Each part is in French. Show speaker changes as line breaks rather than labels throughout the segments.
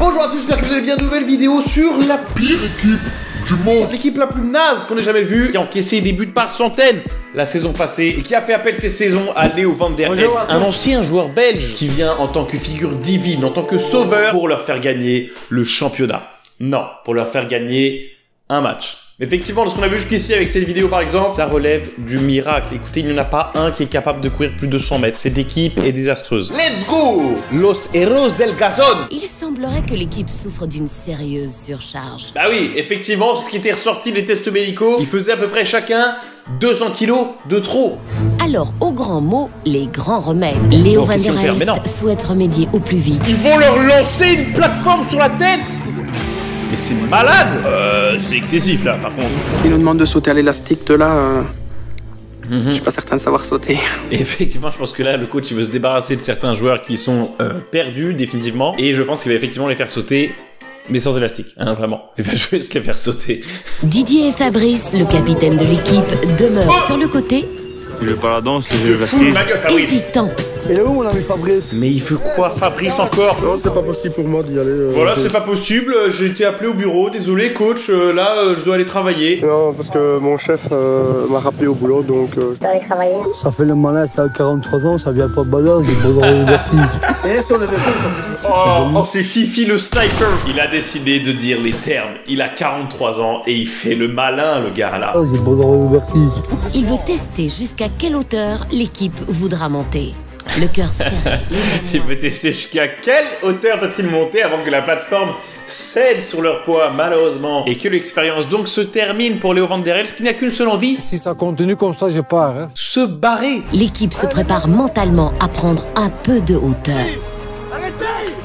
Bonjour à tous, j'espère que vous allez bien. Nouvelle vidéo sur la pire équipe du monde. L'équipe la plus naze qu'on ait jamais vue, qui a encaissé des buts par centaines la saison passée et qui a fait appel cette saison à Léo van der Est, un ancien joueur belge qui vient en tant que figure divine, en tant que sauveur pour leur faire gagner le championnat. Non, pour leur faire gagner un match. Effectivement, ce qu'on a vu jusqu'ici avec cette vidéo par exemple, ça relève du miracle. Écoutez, il n'y en a pas un qui est capable de courir plus de 100 mètres. Cette équipe est désastreuse. Let's go! Los Héros del Gazon!
Il semblerait que l'équipe souffre d'une sérieuse surcharge.
Bah oui, effectivement, ce qui était ressorti des tests médicaux, ils faisaient à peu près chacun 200 kilos de trop.
Alors, au grand mot, les grands remèdes. Léo van der Est souhaite remédier au plus vite.
Ils vont leur lancer une plateforme sur la tête! Mais c'est malade! C'est excessif là par contre.
S'il nous demande de sauter à l'élastique de là, je suis pas certain de savoir sauter.
Et effectivement, je pense que là, le coach il veut se débarrasser de certains joueurs qui sont perdus définitivement. Et je pense qu'il va effectivement les faire sauter, mais sans élastique, hein, vraiment. Il va juste les faire sauter.
Didier et Fabrice, le capitaine de l'équipe, demeurent sur le côté.
Il veut pas la danse, il veut la
hésitant.
Et là où mon ami Fabrice?
Mais il veut quoi Fabrice encore?
Non, c'est pas possible pour moi d'y aller.
Voilà, c'est pas possible, j'ai été appelé au bureau, désolé coach, là je dois aller travailler.
Non, parce que mon chef m'a rappelé au boulot, donc je dois aller travailler. Ça fait le malin, ça a 43 ans, ça vient pas de balade, il faut avoir
Oh, c'est Fifi le sniper. Il a décidé de dire les termes, il a 43 ans et il fait le malin le gars là.
Il veut tester jusqu'à quelle hauteur l'équipe voudra monter. Le cœur serré.
Il veut tester jusqu'à quelle hauteur peuvent-ils monter avant que la plateforme cède sur leur poids, malheureusement. Et que l'expérience donc se termine pour Léo van der Est, qui n'a qu'une seule envie.
Si ça continue comme ça, je pars. Hein.
Se barrer.
L'équipe se prépare mentalement à prendre un peu de hauteur.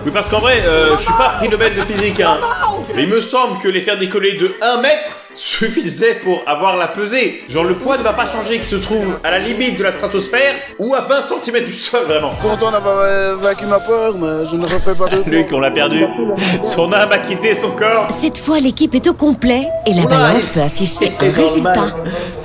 Oui, parce qu'en vrai, je suis pas prix Nobel de physique, hein. Mais il me semble que les faire décoller de 1 mètre suffisait pour avoir la pesée. Genre le poids ne va pas changer, qui se trouve à la limite de la stratosphère ou à 20 cm du sol, vraiment.
Content d'avoir vaincu ma peur, mais je ne referai pas deux fois.
Luc, on l'a perdu. Son âme a quitté son corps.
Cette fois, l'équipe est au complet et la balance peut afficher un résultat.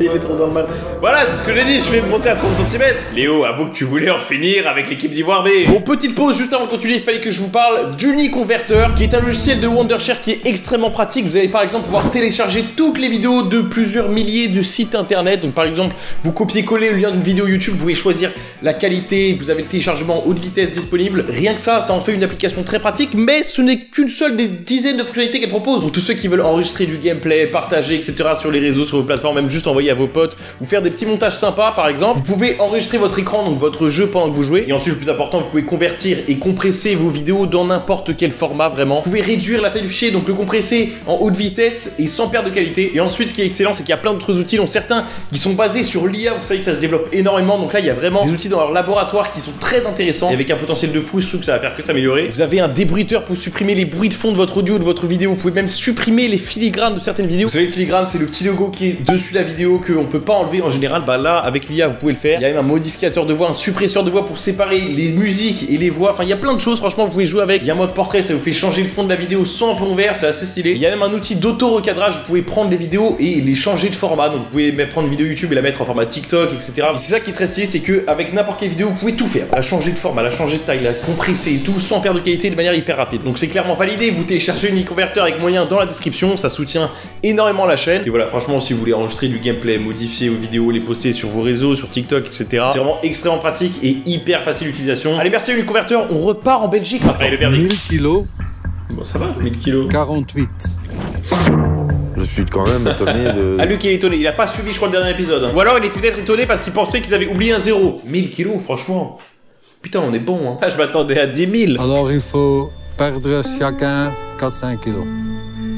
Il est trop dans le mal. Voilà, c'est ce que j'ai dit, je vais monter à 30 cm. Léo, avoue que tu voulais en finir avec l'équipe d'Ivoire B. Bon, petite pause juste avant de continuer, il fallait que je vous parle d'Uniconverter, qui est un logiciel de Wondershare qui est extrêmement pratique. Vous allez par exemple pouvoir télécharger toutes les vidéos de plusieurs milliers de sites internet. Donc par exemple, vous copiez-collez le lien d'une vidéo YouTube, vous pouvez choisir la qualité, vous avez le téléchargement haute vitesse disponible. Rien que ça en fait une application très pratique, mais ce n'est qu'une seule des dizaines de fonctionnalités qu'elle propose. Pour tous ceux qui veulent enregistrer du gameplay, partager, etc. sur les réseaux, sur vos plateformes, même juste envoyer à vos potes, ou faire des petits montages sympas par exemple. Vous pouvez enregistrer votre écran, donc votre jeu pendant que vous jouez. Et ensuite, le plus important, vous pouvez convertir et compresser vos vidéos dans n'importe quel format vraiment. Vous pouvez réduire la taille du fichier, donc le compresser en haute vitesse et sans perte de qualité. Et ensuite, ce qui est excellent, c'est qu'il y a plein d'autres outils, dont certains qui sont basés sur l'IA. Vous savez que ça se développe énormément, donc là il y a vraiment des outils dans leur laboratoire qui sont très intéressants et avec un potentiel de fou. Je trouve que ça va faire que s'améliorer. Vous avez un débruiteur pour supprimer les bruits de fond de votre audio, de votre vidéo. Vous pouvez même supprimer les filigranes de certaines vidéos. Vous savez, le filigrane, c'est le petit logo qui est dessus la vidéo qu'on peut pas enlever en général. Bah là, avec l'IA, vous pouvez le faire. Il y a même un modificateur de voix, un suppresseur de voix pour séparer les musiques et les voix. Enfin, il y a plein de choses. Franchement, vous pouvez jouer avec. Il y a un mode portrait, ça vous fait changer le fond de la vidéo sans fond vert, c'est assez stylé. Il y a même un outil d'auto-recadrage. Vous pouvez prendre les vidéos et les changer de format. Donc vous pouvez même prendre une vidéo YouTube et la mettre en format TikTok, etc. Et c'est ça qui est très stylé, c'est que avec n'importe quelle vidéo, vous pouvez tout faire. La changer de format, la changer de taille, la compresser et tout sans perdre de qualité de manière hyper rapide. Donc c'est clairement validé. Vous téléchargez Uniconverter avec mon lien dans la description. Ça soutient énormément la chaîne. Et voilà, franchement, si vous voulez enregistrer du gameplay, modifier vos vidéos, les poster sur vos réseaux, sur TikTok, etc. C'est vraiment extrêmement pratique et hyper facile d'utilisation. Allez, merci Uniconverter. On repart en Belgique maintenant. Allez, le verdict.
1000 kilos.
Bon, ça va, 1000 kilos.
48.
Je suis quand même étonné de...
Ah, Luc il est étonné, il a pas suivi je crois le dernier épisode, hein. Ou alors il était peut-être étonné parce qu'il pensait qu'ils avaient oublié un zéro. 1000 kilos franchement. Putain on est bon hein. Ah, je m'attendais à 10 000.
Alors il faut perdre chacun 4-5 kilos.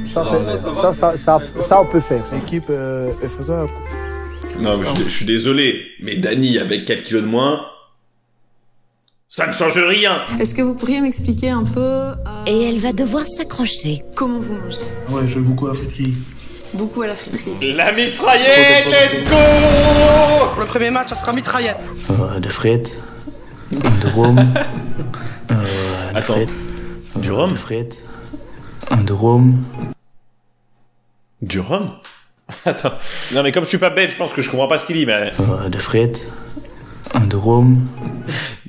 Ça on peut faire.
L'équipe est faisable.
Non mais je suis désolé, mais Dany avec 4 kilos de moins, ça ne change rien.
Est-ce que vous pourriez m'expliquer un peu
Et elle va devoir s'accrocher.
comment vous mangez?
Ouais, je joue beaucoup à la friterie.
Beaucoup à la friterie.
La mitraillette, let's go.
Pour le premier match, ça sera mitraillette.
De frites, de rhum,
Attends, du rhum?
de frites, de rhum.
Du rhum? Attends, non mais comme je suis pas belge, je pense que je comprends pas ce qu'il dit, mais...
De frites, de rhum.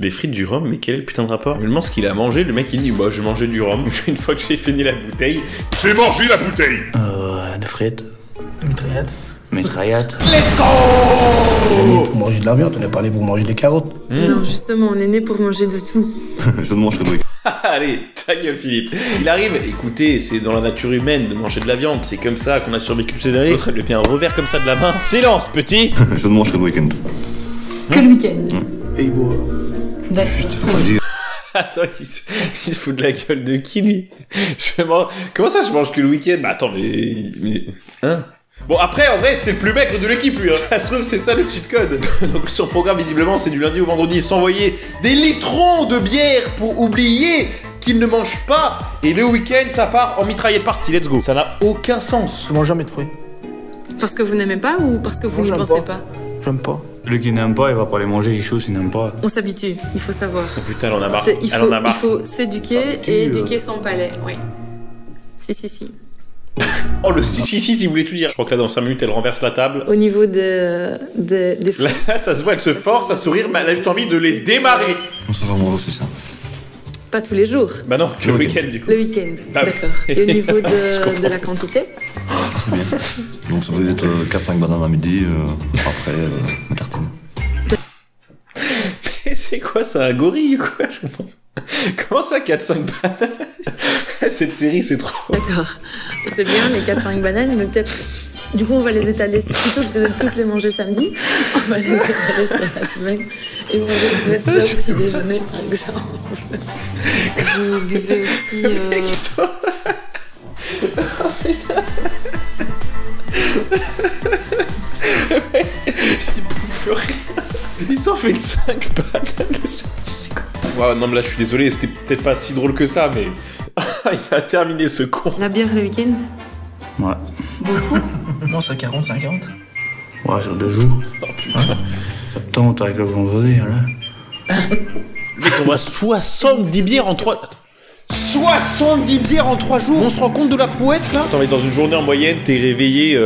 Des frites, du rhum, mais quel est le putain de rapport? Je me demande ce qu'il a mangé, le mec il dit bah je vais manger du rhum. Une fois que j'ai fini la bouteille, j'ai mangé la bouteille.
Des frites.
Mitraillette.
Mitraillette.
Let's go!
On est né pour manger de la viande, on n'est pas né pour manger des carottes.
Non, justement, on est né pour manger de tout.
Je ne mange que de week.
Allez, ta gueule Philippe. Il arrive, écoutez, c'est dans la nature humaine de manger de la viande, c'est comme ça qu'on a survécu toutes ces années. L'autre elle lui met un revers comme ça de la main. Silence, petit.
Je ne mange que le week-end.
Que le week-end.
Et il boit.
D'accord.
Attends, il se fout de la gueule de qui lui? Comment ça je mange que le week-end? Bah attends, mais... Hein? Bon après en vrai c'est le plus maigre de l'équipe lui hein. Ça se trouve c'est ça le cheat code. Donc sur programme visiblement c'est du lundi au vendredi, s'envoyer des litrons de bière pour oublier qu'il ne mange pas. Et le week-end ça part en mitraillette party, let's go. Ça n'a aucun sens.
Je mange jamais de fruits.
Parce que vous n'aimez pas ou parce que vous n'y pensez pas?
J'aime pas.
Lui qui n'aime pas, il va pas aller manger quelque chose qu'il n'aime pas.
On s'habitue, il faut savoir.
Oh putain elle en a marre.
Il faut s'éduquer et éduquer son palais, oui. Si.
Oh le si vous voulez tout dire. Je crois que là dans 5 minutes elle renverse la table.
Au niveau des fruits.
Là ça se voit, elle se force à sourire mais elle a juste envie de les démarrer.
On se mange aussi ça.
Pas tous les jours.
Bah non, que le week-end du coup.
Le week-end,
Ah,
d'accord. Et au niveau de la quantité?
C'est bien. Donc ça veut être 4-5 bananes à midi, après une tartine.
Mais c'est quoi ça, un gorille ou quoi? Je comprends. Comment ça 4-5 bananes? Cette série c'est trop.
D'accord. C'est bien les 4-5 bananes, mais peut-être... Du coup on va les étaler, plutôt que de toutes les manger samedi, on va les étaler sur la semaine. Et on va les mettre ça au petit déjeuner par exemple. Vous buvez aussi...
Le mec, il bouffe rien. Il s'en fait 5 bananes le samedi, c'est quoi? Ouais, non mais là je suis désolé, c'était peut-être pas si drôle que ça, mais... il a terminé ce con.
La bière le week-end?
Ouais.
Beaucoup?
Non, c'est 40, 50.
Ouais, sur 2 jours.
Oh putain.
Ça tente avec le vendredi, là.
Le mec, on voit 70 bières en 3... 70 bières en 3 jours. On se rend compte de la prouesse là? Attends mais dans une journée en moyenne t'es réveillé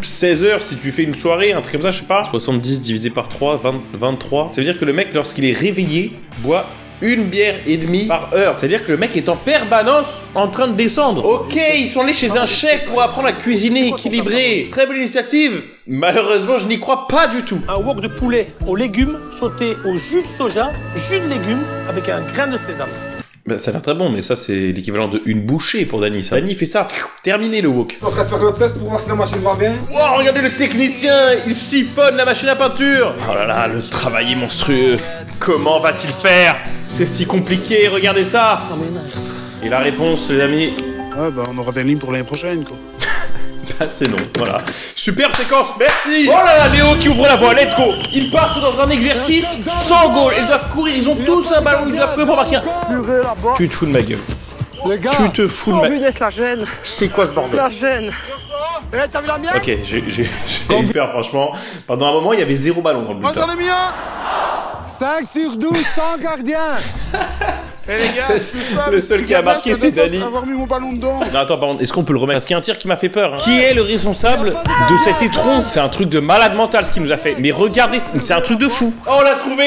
16 heures si tu fais une soirée, un truc comme ça je sais pas. 70 divisé par 3, 23. Ça veut dire que le mec lorsqu'il est réveillé boit une bière et demie par heure. Ça veut dire que le mec est en permanence en train de descendre. Ok, ils sont allés chez un chef pour apprendre à cuisiner équilibré. Très belle initiative. Malheureusement, je n'y crois pas du tout.
Un wok de poulet aux légumes sauté au jus de soja, jus de légumes avec un grain de sésame.
Bah, ça a l'air très bon, mais ça c'est l'équivalent de une bouchée pour Dany. Dany fait ça, terminé le wok.
Donc à faire le test pour voir si la machine va bien.
Wow, regardez le technicien, il siphonne la machine à peinture. Oh là là, le travail est monstrueux. Comment va-t-il faire? C'est si compliqué, regardez ça. Et la réponse, les amis...
Ouais, bah on aura des lignes pour l'année prochaine, quoi.
Bah c'est non, voilà. Super séquence, merci. Oh là là, Léo qui ouvre la voie, let's go. Ils partent dans un exercice sans goal. Ils doivent courir, ils ont tous un ballon, ils doivent courir pour marquer un... Tu te fous de ma gueule.
Les gars,
tu te fous de ma gueule.
la gêne.
C'est quoi ce bordel?
La gêne. Eh, t'as vu la mienne?
Ok, j'ai eu peur franchement. Pendant un moment, il y avait 0 ballon dans le but.
Moi j'en ai mis un. 5 sur 12 sans gardien.
Eh les gars, je suis
Le seul qui a marqué, c'est Dany.
avoir mis mon ballon dedans.
Non, attends, par contre, est-ce qu'on peut le remettre? Parce qu'il y a un tir qui m'a fait peur. Hein. Qui est le responsable de cet étron? C'est un truc de malade mental ce qu'il nous a fait. Mais regardez, c'est un truc de fou. Oh, on l'a trouvé.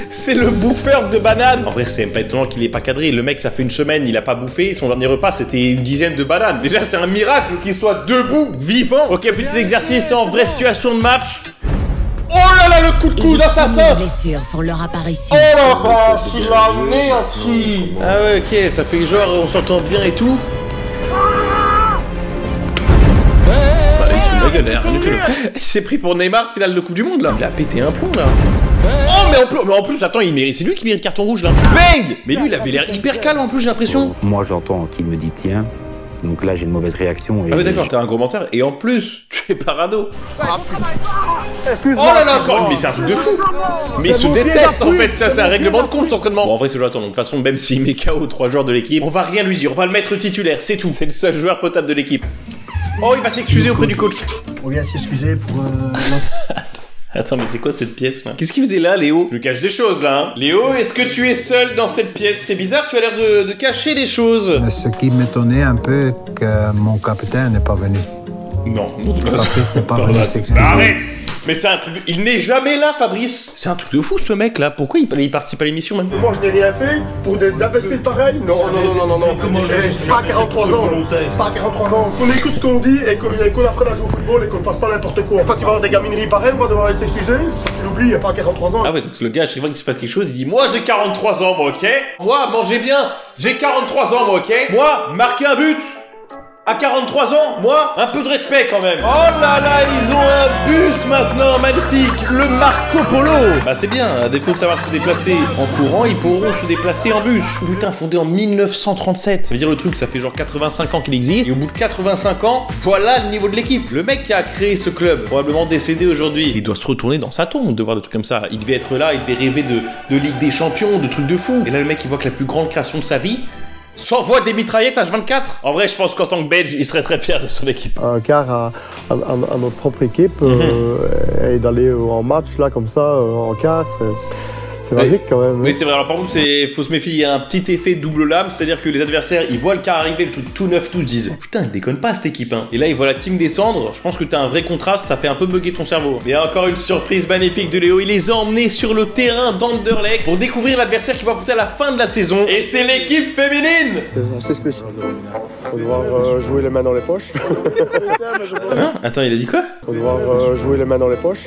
C'est le bouffeur de bananes. En vrai, c'est même pas étonnant qu'il ait pas cadré. Le mec, ça fait une semaine, il a pas bouffé. Son dernier repas, c'était une dizaine de bananes. Déjà, c'est un miracle qu'il soit debout, vivant. Ok, petit exercice en vraie situation de match. Oh là là, le coup de coude assassin!
Les blessures font leur apparition.
Oh la vache, il l'a anéanti! Ah ouais, ok, ça fait genre on s'entend bien et tout. Bah, il se fout de la gueule, là, rien du tout. Il s'est pris pour Neymar, finale de Coupe du Monde là. Il a pété un plomb là. Oh, mais en plus, attends, il mérite. C'est lui qui mérite carton rouge là. Bang! Mais lui, il avait l'air hyper calme en plus, j'ai l'impression.
Moi, j'entends qu'il me dit tiens. Donc là, j'ai une mauvaise réaction. Et
ah oui, d'accord, t'as un gros menteur. Et en plus, tu es parano.
Excuse-moi.
Oh là là, encore. Mais c'est un truc de fou. Mais il se déteste en fait. Ça, c'est un règlement de compte cet entraînement. Bon, en vrai, c'est Jonathan. Donc, de toute façon, même s'il met KO 3 joueurs de l'équipe, on va rien lui dire. On va le mettre titulaire, c'est tout. C'est le seul joueur potable de l'équipe. Oh, il va s'excuser auprès du coach.
On vient s'excuser pour.
Attends, mais c'est quoi cette pièce là? Qu'est-ce qu'il faisait là, Léo? Je cache des choses là, hein. Léo, est-ce que tu es seul dans cette pièce? C'est bizarre, tu as l'air de cacher des choses.
Mais ce qui m'étonnait un peu, que mon capitaine n'est pas venu.
Non,
Patrice n'est pas venu s'excuser.
Arrête! Mais c'est un truc de... Il n'est jamais là, Fabrice. C'est un truc de fou, ce mec là. Pourquoi il participe à l'émission même?
Moi, je n'ai rien fait pour des imbéciles pareils. Non. Pas à 43 ans. Pas à 43 ans. Qu'on écoute ce qu'on dit et qu'on apprenne à jouer au football et qu'on ne fasse pas n'importe quoi. Une fois qu'il va y avoir des gamineries pareilles, on va devoir les s'excuser. Si tu l'oublies, il n'y a pas à 43 ans.
Ah ouais, donc le gars, à chaque fois qu'il se passe quelque chose, il dit: moi j'ai 43 ans, moi, ok? Moi, mangez bien, j'ai 43 ans, moi, ok? Moi, marquer un but à 43 ans, moi, un peu de respect quand même. Oh là là, ils ont un bus maintenant, magnifique, le Marco Polo. Bah c'est bien, à défaut de savoir se déplacer en courant, ils pourront se déplacer en bus. Putain, fondé en 1937. Ça veut dire le truc, ça fait genre 85 ans qu'il existe, et au bout de 85 ans, voilà le niveau de l'équipe. Le mec qui a créé ce club, probablement décédé aujourd'hui, il doit se retourner dans sa tombe de voir des trucs comme ça. Il devait être là, il devait rêver de Ligue des Champions, de trucs de fou. Et là, le mec, il voit que la plus grande création de sa vie s'envoie des mitraillettes H24. En vrai, je pense qu'en tant que Belge, il serait très fier de son équipe.
Un quart à notre propre équipe et d'aller en match là comme ça en quart, c'est magique quand même.
Oui, c'est vrai. Alors par contre, faut se méfier. Il y a un petit effet double lame, c'est-à-dire que les adversaires, ils voient le quart arriver, le truc tout neuf, tout, ils disent: putain, déconne pas cette équipe. Hein. Et là, ils voient la team descendre. Je pense que t'as un vrai contraste, ça fait un peu bugger ton cerveau. Mais encore une surprise magnifique de Léo. Il les a emmenés sur le terrain d'Anderlecht pour découvrir l'adversaire qui va affronter à la fin de la saison. Et c'est l'équipe féminine.
C'est spécial. Faut devoir jouer les mains dans les poches.
Hein? Attends, il a dit quoi?
Faut devoir jouer les mains dans les poches.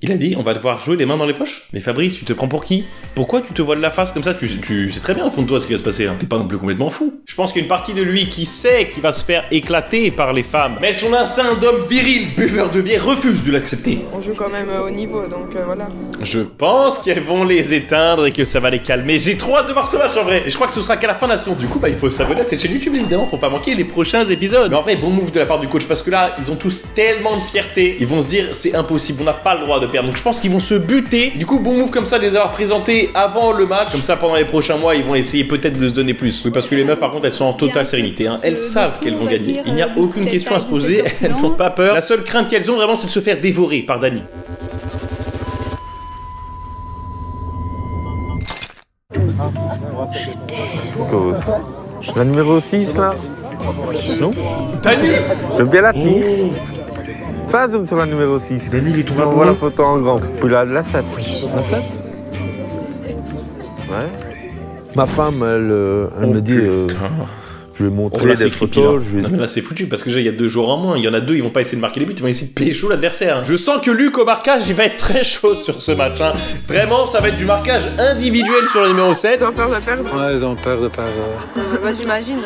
Il a dit: on va devoir jouer les mains dans les poches. Mais Fabrice, tu te prends pour qui? Pourquoi tu te voiles la face comme ça? Tu sais très bien au fond de toi ce qui va se passer. Hein. T'es pas non plus complètement fou. Je pense qu'il y a une partie de lui qui sait qu'il va se faire éclater par les femmes. Mais son instinct d'homme viril, buveur de bière, refuse de l'accepter.
On joue quand même au niveau, donc voilà.
Je pense qu'elles vont les éteindre et que ça va les calmer. J'ai trop hâte de voir ce match en vrai. Et je crois que ce sera qu'à la fin de la saison. Du coup, bah il faut s'abonner à cette chaîne YouTube évidemment pour pas manquer les prochains épisodes. Mais en vrai, bon move de la part du coach parce que là, ils ont tous tellement de fierté. Ils vont se dire: c'est impossible, on n'a pas le droit de perdre. Donc je pense qu'ils vont se buter. Du coup, bon move comme ça de les avoir présentés avant le match. Comme ça, pendant les prochains mois, ils vont essayer peut-être de se donner plus. Oui, parce que les meufs, par contre, elles sont en totale sérénité. Hein. Elles savent qu'elles vont gagner. Il n'y a aucune question à se poser. Elles n'ont pas peur. La seule crainte qu'elles ont vraiment, c'est de se faire dévorer par Dani.
La numéro 6 là. Non.
Dani.
Je veux bien la tenir. Fais un zoom sur la numéro 6.
Dani, il est tout
on voit la photo en grand. Puis la 7. La 7. Ouais. Ma femme, elle me dit... je vais montrer des photos.
Non, mais là, c'est foutu parce que déjà, il y a 2 jours en moins. Il y en a 2, ils vont pas essayer de marquer les buts, ils vont essayer de pécho l'adversaire. Je sens que Luc au marquage, il va être très chaud sur ce match. Hein. Vraiment, ça va être du marquage individuel sur le numéro 7.
Ils ont peur de perdre.
Ouais, ils ont peur de perdre.
Bah, j'imagine.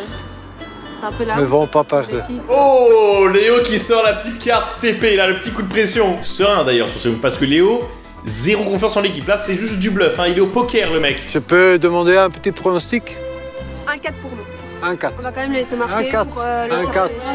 C'est un peu là.
Mais vont pas perdre.
Oh, Léo qui sort la petite carte CP, là, le petit coup de pression. Serein d'ailleurs sur ce move parce que Léo, zéro confiance en l'équipe. Là, c'est juste du bluff. Hein. Il est au poker, le mec.
Je peux demander un petit pronostic?
1-4 pour nous.
1-4.
On va quand même les laisser marquer.
1-4. 1-4.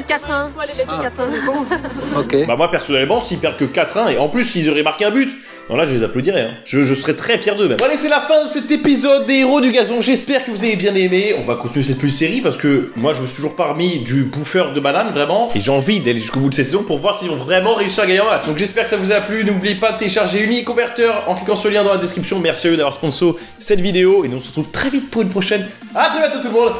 4-1. On va les laisser 4-1.
Ok. Bah, moi, personnellement, s'ils perdent que 4-1, et en plus, s'ils auraient marqué un but, non, là, je les applaudirais. Hein. Je serais très fier d'eux, même. Bon, allez, c'est la fin de cet épisode des Héros du Gazon. J'espère que vous avez bien aimé. On va continuer cette petite série parce que moi, je me suis toujours parmi du bouffeur de banane, vraiment. Et j'ai envie d'aller jusqu'au bout de cette saison pour voir s'ils vont vraiment réussir à gagner un match. Donc, j'espère que ça vous a plu. N'oubliez pas de télécharger Uniconverter en cliquant sur le lien dans la description. Merci à eux d'avoir sponsor cette vidéo. Et nous, on se retrouve très vite pour une prochaine. À très bientôt, tout le monde.